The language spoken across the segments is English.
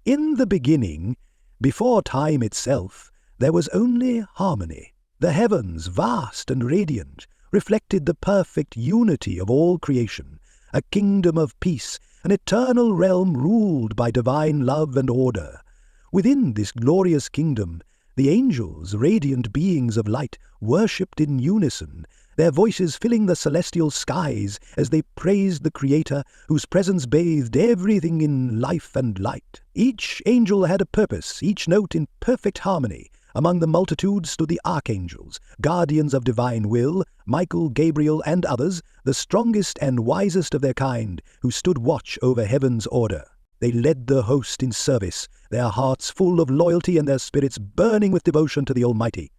In the beginning, before time itself, there was only harmony. The heavens, vast and radiant, reflected the perfect unity of all creation, a kingdom of peace, an eternal realm ruled by divine love and order. Within this glorious kingdom, the angels, radiant beings of light, worshipped in unison, their voices filling the celestial skies as they praised the Creator whose presence bathed everything in life and light. Each angel had a purpose, each note in perfect harmony. Among the multitude stood the archangels, guardians of divine will, Michael, Gabriel, and others, the strongest and wisest of their kind, who stood watch over heaven's order. They led the host in service, their hearts full of loyalty and their spirits burning with devotion to the Almighty.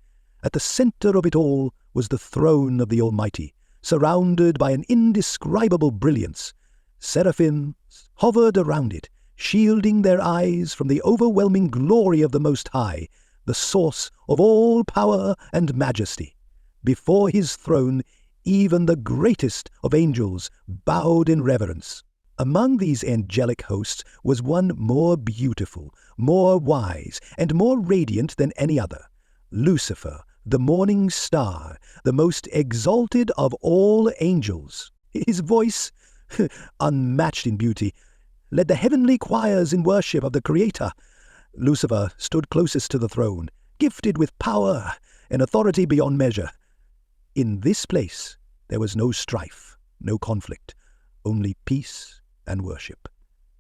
At the center of it all was the throne of the Almighty, surrounded by an indescribable brilliance. Seraphims hovered around it, shielding their eyes from the overwhelming glory of the Most High, the source of all power and majesty. Before his throne, even the greatest of angels bowed in reverence. Among these angelic hosts was one more beautiful, more wise, and more radiant than any other, Lucifer, the morning star, the most exalted of all angels. His voice, unmatched in beauty, led the heavenly choirs in worship of the Creator. Lucifer stood closest to the throne, gifted with power and authority beyond measure. In this place there was no strife, no conflict, only peace and worship.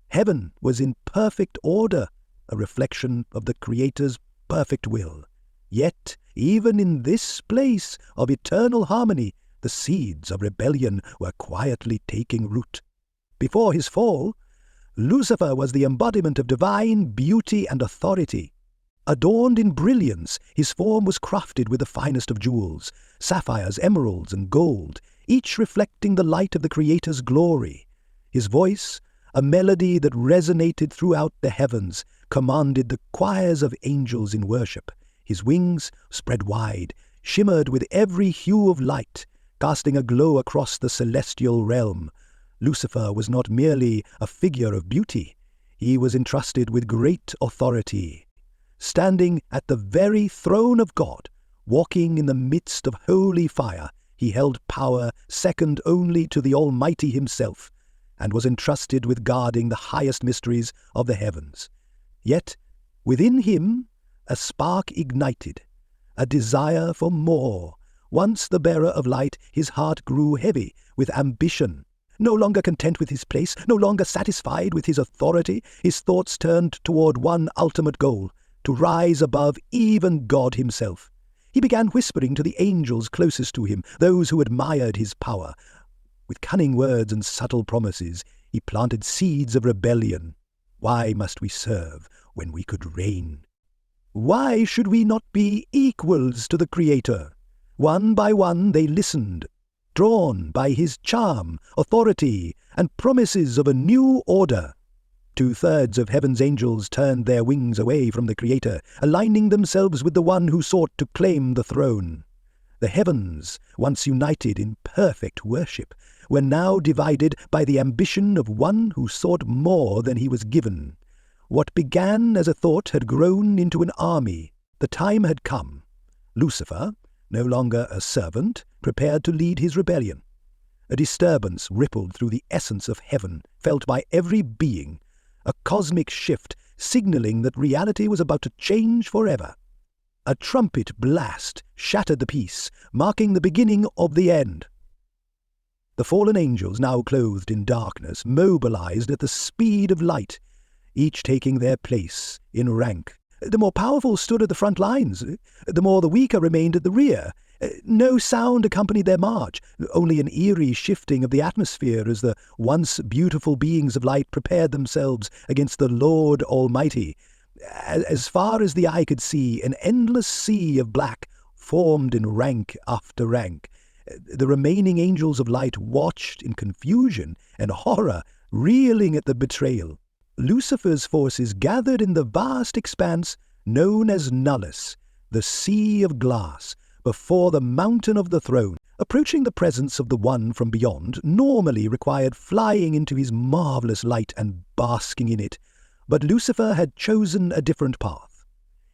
Heaven was in perfect order, a reflection of the Creator's perfect will. Yet, even in this place of eternal harmony, the seeds of rebellion were quietly taking root. Before his fall, Lucifer was the embodiment of divine beauty and authority. Adorned in brilliance, his form was crafted with the finest of jewels, sapphires, emeralds, and gold, each reflecting the light of the Creator's glory. His voice, a melody that resonated throughout the heavens, commanded the choirs of angels in worship. His wings, spread wide, shimmered with every hue of light, casting a glow across the celestial realm. Lucifer was not merely a figure of beauty. He was entrusted with great authority. Standing at the very throne of God, walking in the midst of holy fire, he held power second only to the Almighty himself, and was entrusted with guarding the highest mysteries of the heavens. Yet, within him, a spark ignited, a desire for more. Once the bearer of light, his heart grew heavy with ambition. No longer content with his place, no longer satisfied with his authority, his thoughts turned toward one ultimate goal, to rise above even God himself. He began whispering to the angels closest to him, those who admired his power. With cunning words and subtle promises, he planted seeds of rebellion. Why must we serve when we could reign? Why should we not be equals to the Creator? One by one they listened, drawn by his charm, authority, and promises of a new order. 2/3 of heaven's angels turned their wings away from the Creator, aligning themselves with the one who sought to claim the throne. The heavens, once united in perfect worship, were now divided by the ambition of one who sought more than he was given. What began as a thought had grown into an army. The time had come. Lucifer, no longer a servant, prepared to lead his rebellion. A disturbance rippled through the essence of heaven, felt by every being, a cosmic shift signaling that reality was about to change forever. A trumpet blast shattered the peace, marking the beginning of the end. The fallen angels, now clothed in darkness, mobilized at the speed of light, each taking their place in rank. The more powerful stood at the front lines, the more the weaker remained at the rear. No sound accompanied their march, only an eerie shifting of the atmosphere as the once beautiful beings of light prepared themselves against the Lord Almighty. As far as the eye could see, an endless sea of black formed in rank after rank. The remaining angels of light watched in confusion and horror, reeling at the betrayal. Lucifer's forces gathered in the vast expanse known as Nullus, the sea of glass, before the mountain of the throne. Approaching the presence of the one from beyond normally required flying into his marvelous light and basking in it. But Lucifer had chosen a different path.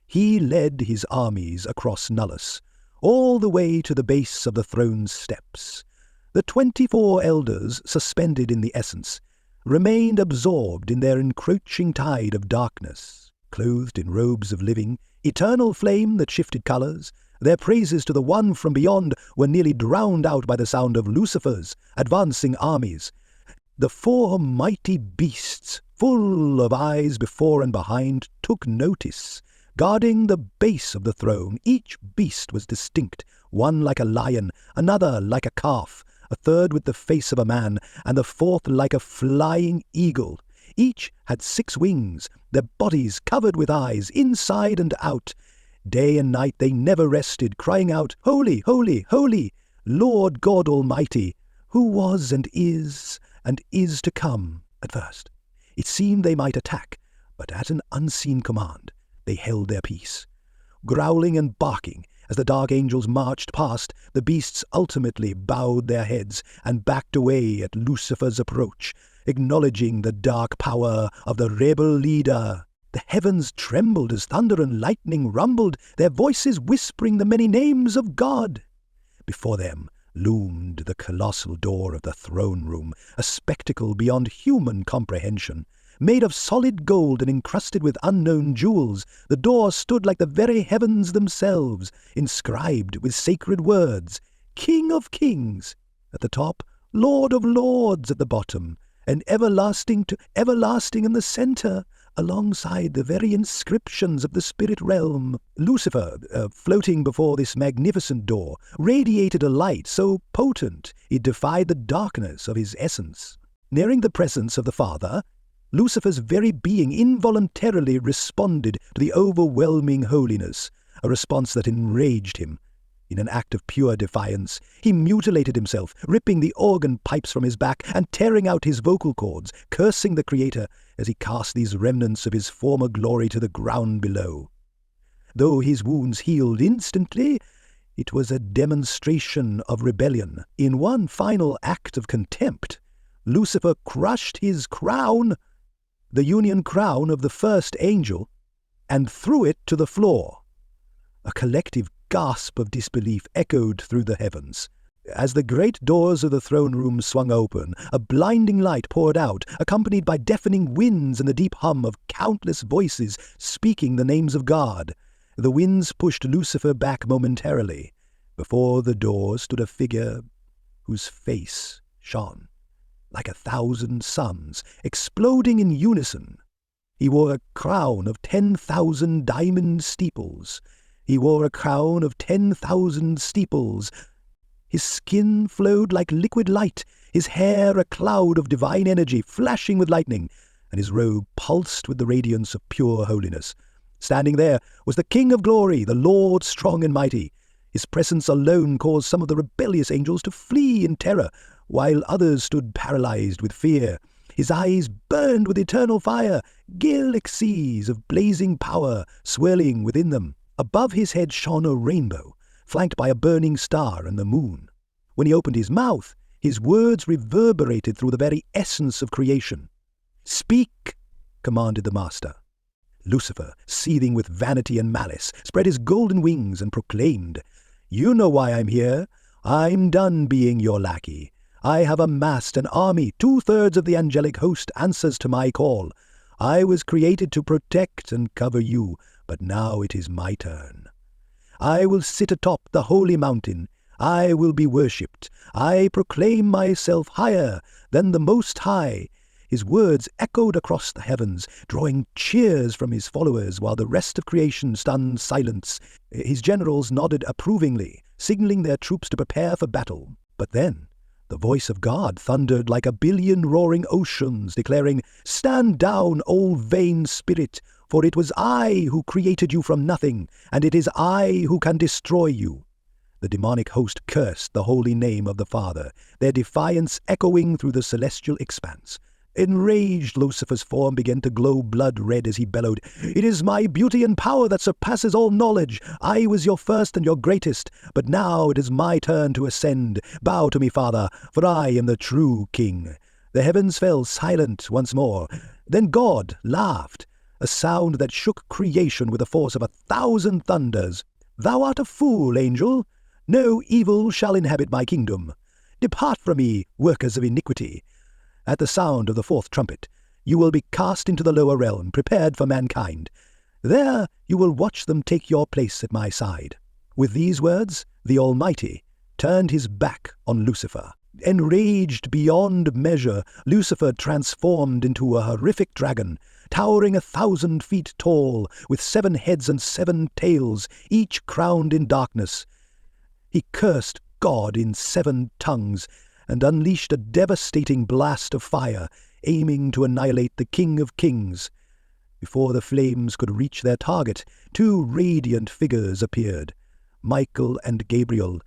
He led his armies across Nullus, all the way to the base of the throne's steps. The 24 elders, suspended in the essence, remained absorbed in their encroaching tide of darkness, clothed in robes of living, eternal flame that shifted colors. Their praises to the One from beyond were nearly drowned out by the sound of Lucifer's advancing armies. The 4 mighty beasts, full of eyes before and behind, took notice. Guarding the base of the throne, each beast was distinct, one like a lion, another like a calf, a third with the face of a man, and the 4th like a flying eagle. Each had 6 wings, their bodies covered with eyes, inside and out. Day and night they never rested, crying out, "Holy, holy, holy, Lord God Almighty, who was and is to come." At first, it seemed they might attack, but at an unseen command, they held their peace. Growling and barking, as the dark angels marched past, the beasts ultimately bowed their heads and backed away at Lucifer's approach, acknowledging the dark power of the rebel leader. The heavens trembled as thunder and lightning rumbled, their voices whispering the many names of God. Before them loomed the colossal door of the throne room, a spectacle beyond human comprehension. Made of solid gold and encrusted with unknown jewels, the door stood like the very heavens themselves, inscribed with sacred words, "King of Kings" at the top, "Lord of Lords" at the bottom, and "everlasting to everlasting" in the center, alongside the very inscriptions of the spirit realm. Lucifer, floating before this magnificent door, radiated a light so potent it defied the darkness of his essence. Nearing the presence of the Father, Lucifer's very being involuntarily responded to the overwhelming holiness, a response that enraged him. In an act of pure defiance, he mutilated himself, ripping the organ pipes from his back and tearing out his vocal cords, cursing the Creator as he cast these remnants of his former glory to the ground below. Though his wounds healed instantly, it was a demonstration of rebellion. In one final act of contempt, Lucifer crushed his crown, the union crown of the first angel, and threw it to the floor. A collective gasp of disbelief echoed through the heavens. As the great doors of the throne room swung open, a blinding light poured out, accompanied by deafening winds and the deep hum of countless voices speaking the names of God. The winds pushed Lucifer back momentarily. Before the door stood a figure whose face shone like 1,000 suns, exploding in unison. He wore a crown of 10,000 diamond steeples. He wore a crown of 10,000 steeples. His skin flowed like liquid light, his hair a cloud of divine energy flashing with lightning, and his robe pulsed with the radiance of pure holiness. Standing there was the King of Glory, the Lord strong and mighty. His presence alone caused some of the rebellious angels to flee in terror, while others stood paralyzed with fear. His eyes burned with eternal fire, galaxies of blazing power swirling within them. Above his head shone a rainbow, flanked by a burning star and the moon. When he opened his mouth, his words reverberated through the very essence of creation. "Speak," commanded the Master. Lucifer, seething with vanity and malice, spread his golden wings and proclaimed, "You know why I'm here. I'm done being your lackey. I have amassed an army. 2/3 of the angelic host answers to my call. I was created to protect and cover you, but now it is my turn. I will sit atop the holy mountain. I will be worshipped. I proclaim myself higher than the Most High." His words echoed across the heavens, drawing cheers from his followers while the rest of creation stunned silence. His generals nodded approvingly, signaling their troops to prepare for battle. But then the voice of God thundered like 1,000,000,000 roaring oceans, declaring, "Stand down, O vain spirit, for it was I who created you from nothing, and it is I who can destroy you." The demonic host cursed the holy name of the Father, their defiance echoing through the celestial expanse. Enraged, Lucifer's form began to glow blood red as he bellowed, "It is my beauty and power that surpasses all knowledge. I was your first and your greatest, but now it is my turn to ascend. Bow to me, Father, for I am the true king." The heavens fell silent once more. Then God laughed, a sound that shook creation with the force of 1,000 thunders. "Thou art a fool, angel! No evil shall inhabit my kingdom. Depart from me, workers of iniquity." At the sound of the fourth trumpet, you will be cast into the lower realm, prepared for mankind. There you will watch them take your place at my side. With these words, the Almighty turned his back on Lucifer. Enraged beyond measure, Lucifer transformed into a horrific dragon, towering 1,000 feet tall, with 7 heads and 7 tails, each crowned in darkness. He cursed God in 7 tongues, and unleashed a devastating blast of fire, aiming to annihilate the King of Kings. Before the flames could reach their target, 2 radiant figures appeared, Michael and Gabriel,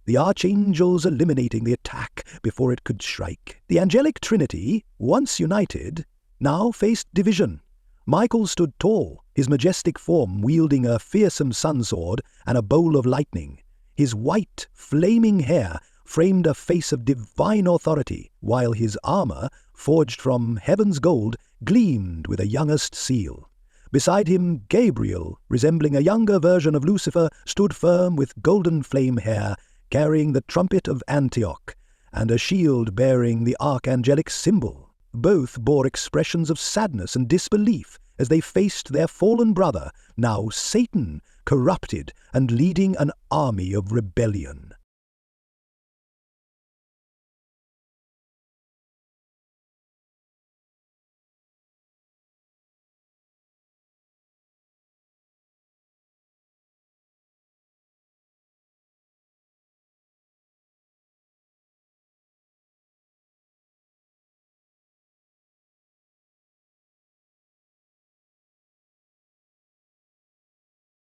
the archangels eliminating the attack before it could strike. The angelic trinity, once united, now faced division. Michael stood tall, his majestic form wielding a fearsome sun sword and a bowl of lightning. His white, flaming hair framed a face of divine authority, while his armor, forged from heaven's gold, gleamed with a youngest seal. Beside him, Gabriel, resembling a younger version of Lucifer, stood firm with golden flame hair, carrying the trumpet of Antioch, and a shield bearing the archangelic symbol. Both bore expressions of sadness and disbelief as they faced their fallen brother, now Satan, corrupted and leading an army of rebellion.